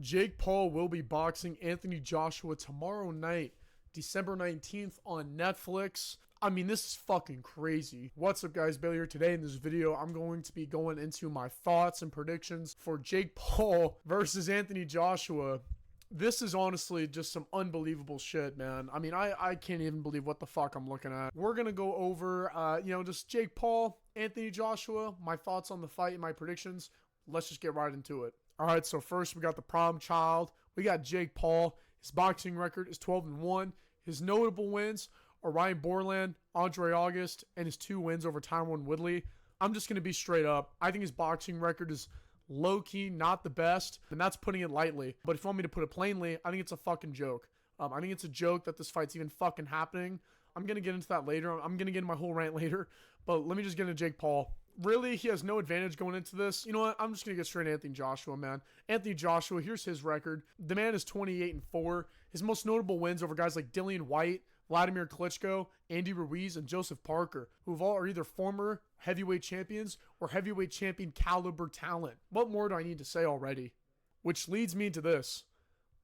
Jake Paul will be boxing Anthony Joshua tomorrow night, December 19th on Netflix. I mean, this is fucking crazy. What's up, guys? Bailey here. Today in this video, I'm going to be going into my thoughts and predictions for Jake Paul versus Anthony Joshua. This is honestly just some unbelievable shit, man. I mean, I can't even believe what the fuck I'm looking at. We're going to go over, just Jake Paul, Anthony Joshua, my thoughts on the fight and my predictions. Let's just get right into it. All right, so first we got the problem child. We got Jake Paul. His boxing record is 12-1. His notable wins are Ryan Borland, Andre August, and his 2 wins over Tyron Woodley. I'm just going to be straight up. I think his boxing record is low-key not the best, and that's putting it lightly. But if you want me to put it plainly, I think it's a fucking joke. I think it's a joke that this fight's even fucking happening. I'm going to get into that later. I'm going to get into my whole rant later. But let me just get into Jake Paul. Really, he has no advantage going into this. You know what? I'm just going to get straight to Anthony Joshua, man. Anthony Joshua, here's his record. The man is 28-4. His most notable wins over guys like Dillian White, Vladimir Klitschko, Andy Ruiz, and Joseph Parker, who all are either former heavyweight champions or heavyweight champion caliber talent. What more do I need to say already? Which leads me to this.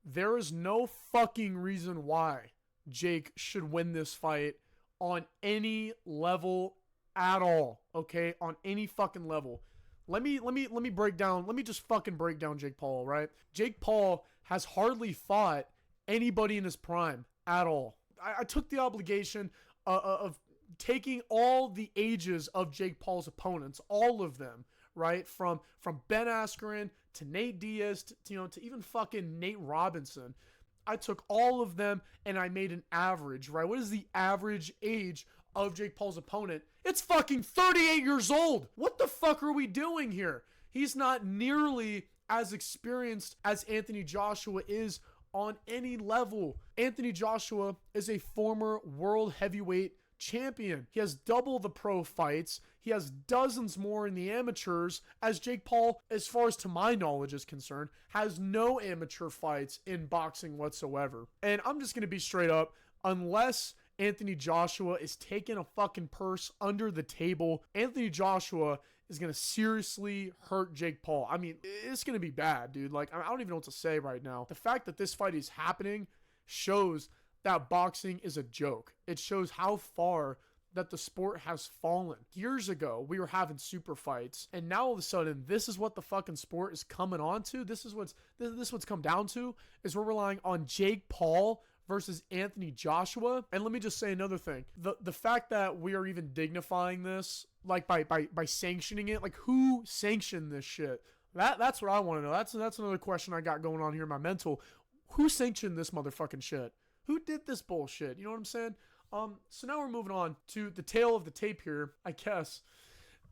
There is no fucking reason why Jake should win this fight on any level at all, okay? On any fucking level. Let me just fucking break down Jake Paul, right? Jake Paul has hardly fought anybody in his prime at all. I took the obligation of taking all the ages of Jake Paul's opponents, all of them, right? From Ben Askren to Nate Diaz to even fucking Nate Robinson. I took all of them and I made an average, right? What is the average age of Jake Paul's opponent? It's fucking 38 years old. What the fuck are we doing here? He's not nearly as experienced as Anthony Joshua is on any level. Anthony Joshua is a former world heavyweight champion. He has double the pro fights. He has dozens more in the amateurs, as Jake Paul, as far as to my knowledge is concerned, has no amateur fights in boxing whatsoever. And I'm just going to be straight up, unless Anthony Joshua is taking a fucking purse under the table, Anthony Joshua is going to seriously hurt Jake Paul. I mean, it's going to be bad, dude. Like, I don't even know what to say right now. The fact that this fight is happening shows that boxing is a joke. It shows how far that the sport has fallen. Years ago, we were having super fights, and now all of a sudden, this is what the fucking sport is coming on to. This is what's come down to, is we're relying on Jake Paul versus Anthony Joshua. And let me just say another thing. The fact that we are even dignifying this, like by sanctioning it, like who sanctioned this shit? That's what I want to know. That's another question I got going on here in my mental. Who sanctioned this motherfucking shit? Who did this bullshit? You know what I'm saying? So now we're moving on to the tail of the tape here, I guess.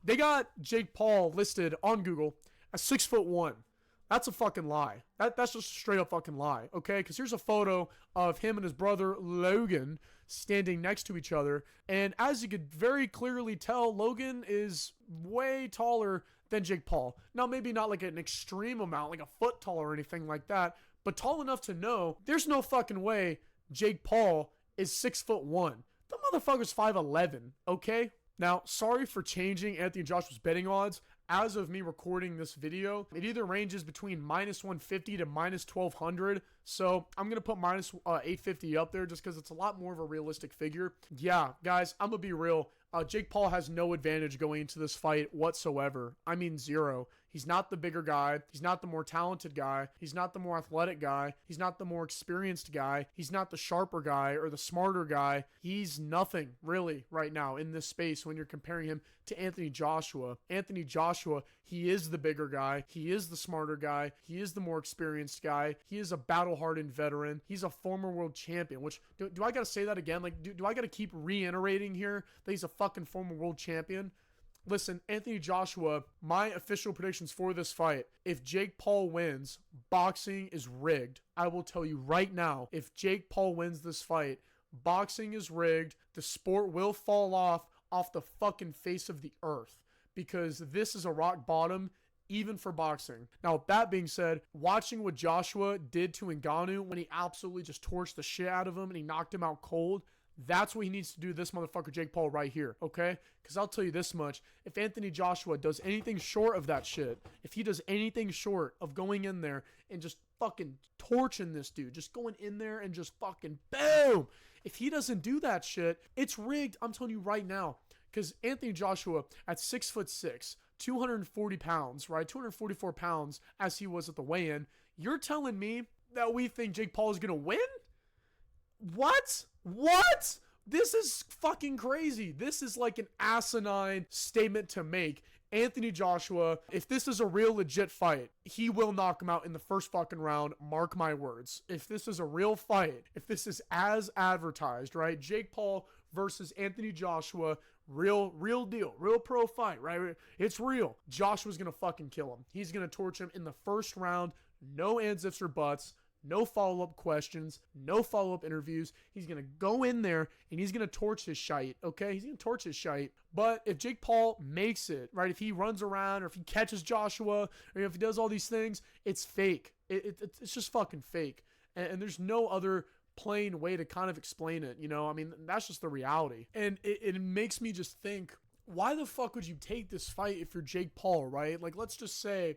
They got Jake Paul listed on Google as 6'1". That's a fucking lie. That's just a straight up fucking lie, okay? Because here's a photo of him and his brother Logan standing next to each other. And as you could very clearly tell, Logan is way taller than Jake Paul. Now, maybe not like an extreme amount, like a foot tall or anything like that, but tall enough to know there's no fucking way Jake Paul is 6'1". The motherfucker's 5'11", okay? Now, sorry for changing Anthony Joshua's betting odds. As of me recording this video, it either ranges between -150 to -1200. So I'm going to put -850 up there just because it's a lot more of a realistic figure. Yeah, guys, I'm going to be real. Jake Paul has no advantage going into this fight whatsoever. I mean, zero. He's not the bigger guy. He's not the more talented guy. He's not the more athletic guy. He's not the more experienced guy. He's not the sharper guy or the smarter guy. He's nothing, really, right now in this space when you're comparing him to Anthony Joshua. Anthony Joshua, he is the bigger guy. He is the smarter guy. He is the more experienced guy. He is a battle-hardened veteran. He's a former world champion, which, do I got to say that again? Like, do I got to keep reiterating here that he's a fucking former world champion? Listen, Anthony Joshua, my official predictions for this fight, if Jake Paul wins, boxing is rigged. I will tell you right now, if Jake Paul wins this fight, boxing is rigged. The sport will fall off the fucking face of the earth, because this is a rock bottom even for boxing. Now, with that being said, watching what Joshua did to Ngannou when he absolutely just torched the shit out of him and he knocked him out cold, That's what he needs to do to this motherfucker Jake Paul right here, okay? Because I'll tell you this much. If Anthony Joshua does anything short of that shit, if he does anything short of going in there and just fucking torching this dude, just going in there and just fucking boom. If he doesn't do that shit, it's rigged. I'm telling you right now. Because Anthony Joshua at 6'6", 240 pounds, right? 244 pounds as he was at the weigh-in. You're telling me that we think Jake Paul is going to win? What? What? This is fucking crazy. This is like an asinine statement to make. Anthony Joshua, if this is a real legit fight, he will knock him out in the first fucking round. Mark my words. If this is a real fight, if this is as advertised, right? Jake Paul versus Anthony Joshua, real deal, real pro fight, right? It's real. Joshua's gonna fucking kill him. He's gonna torch him in the first round. No ands, ifs, or buts. No follow-up questions, no follow-up interviews. He's going to go in there and he's going to torch his shite, okay? He's going to torch his shite. But if Jake Paul makes it, right, if he runs around or if he catches Joshua or if he does all these things, it's fake. It's just fucking fake. And there's no other plain way to kind of explain it, you know? I mean, that's just the reality. And it makes me just think, why the fuck would you take this fight if you're Jake Paul, right? Like, let's just say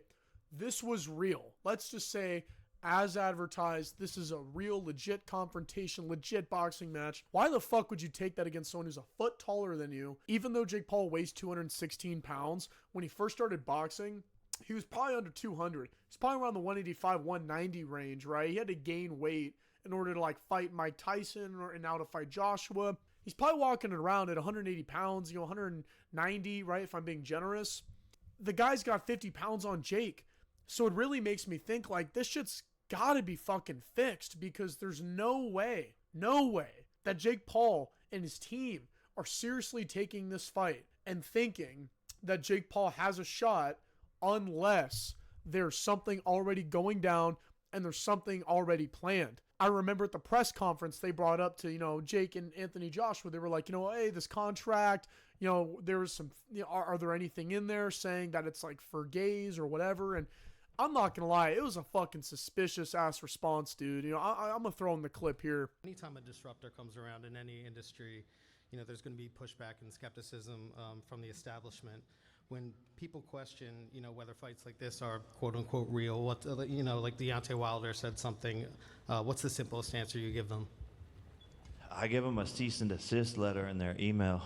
this was real. Let's just say, as advertised, this is a real legit confrontation, legit boxing match. Why the fuck would you take that against someone who's a foot taller than you? Even though Jake Paul weighs 216 pounds, when he first started boxing, he was probably under 200. He's probably around the 185, 190 range, right? He had to gain weight in order to like fight Mike Tyson and now to fight Joshua. He's probably walking around at 180 pounds, 190, right? If I'm being generous. The guy's got 50 pounds on Jake. So it really makes me think like this shit's gotta be fucking fixed, because there's no way that Jake Paul and his team are seriously taking this fight and thinking that Jake Paul has a shot unless there's something already going down and there's something already planned. I remember at the press conference they brought up to, Jake and Anthony Joshua, they were like, hey, this contract, there was some, are there anything in there saying that it's like for gays or whatever? And I'm not going to lie, it was a fucking suspicious ass response, dude. I'm going to throw in the clip here. Anytime a disruptor comes around in any industry, there's going to be pushback and skepticism from the establishment. When people question, whether fights like this are quote unquote real, like Deontay Wilder said something, what's the simplest answer you give them? I give them a cease and desist letter in their email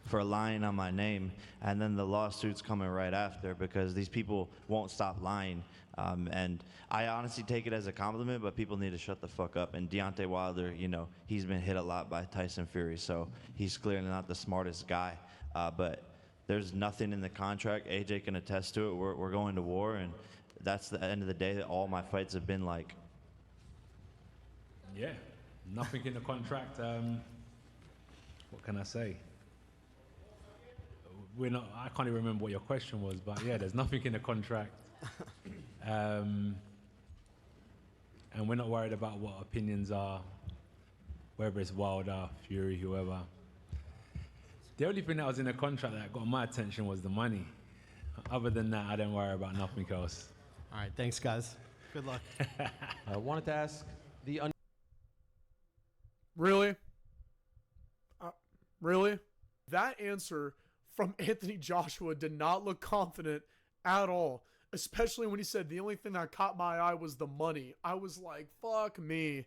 for lying on my name, and then the lawsuit's coming right after because these people won't stop lying. And I honestly take it as a compliment, but people need to shut the fuck up. And Deontay Wilder, he's been hit a lot by Tyson Fury, so he's clearly not the smartest guy. But there's nothing in the contract. AJ can attest to it. We're going to war, and that's the end of the day that all my fights have been like. Yeah, nothing in the contract. What can I say? I can't even remember what your question was, but yeah, there's nothing in the contract. And we're not worried about what opinions are, whether it's Wilder, Fury, whoever. The only thing that was in the contract that got my attention was the money. Other than that, I don't worry about nothing else. All right, thanks, guys. Good luck. I wanted to ask Really? Really? That answer from Anthony Joshua did not look confident at all, especially when he said the only thing that caught my eye was the money. I was like, fuck me.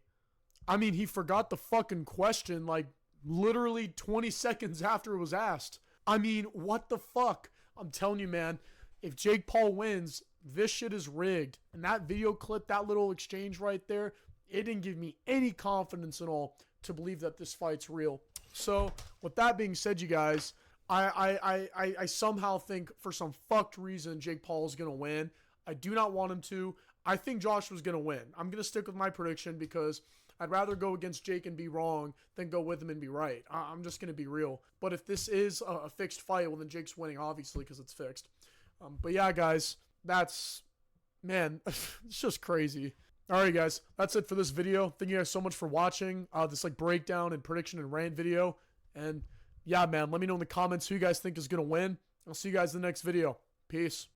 I mean, he forgot the fucking question like literally 20 seconds after it was asked. I mean, what the fuck? I'm telling you, man, if Jake Paul wins, this shit is rigged. And that video clip, that little exchange right there, it didn't give me any confidence at all to believe that this fight's real. So with that being said, you guys, I somehow think for some fucked reason Jake Paul is going to win. I do not want him to. I think Joshua's going to win. I'm going to stick with my prediction because I'd rather go against Jake and be wrong than go with him and be right. I'm just going to be real. But if this is a fixed fight, well, then Jake's winning, obviously, because it's fixed. But yeah, guys, man, it's just crazy. All right, guys, that's it for this video. Thank you guys so much for watching this breakdown and prediction and rant video. And yeah, man, let me know in the comments who you guys think is going to win. I'll see you guys in the next video. Peace.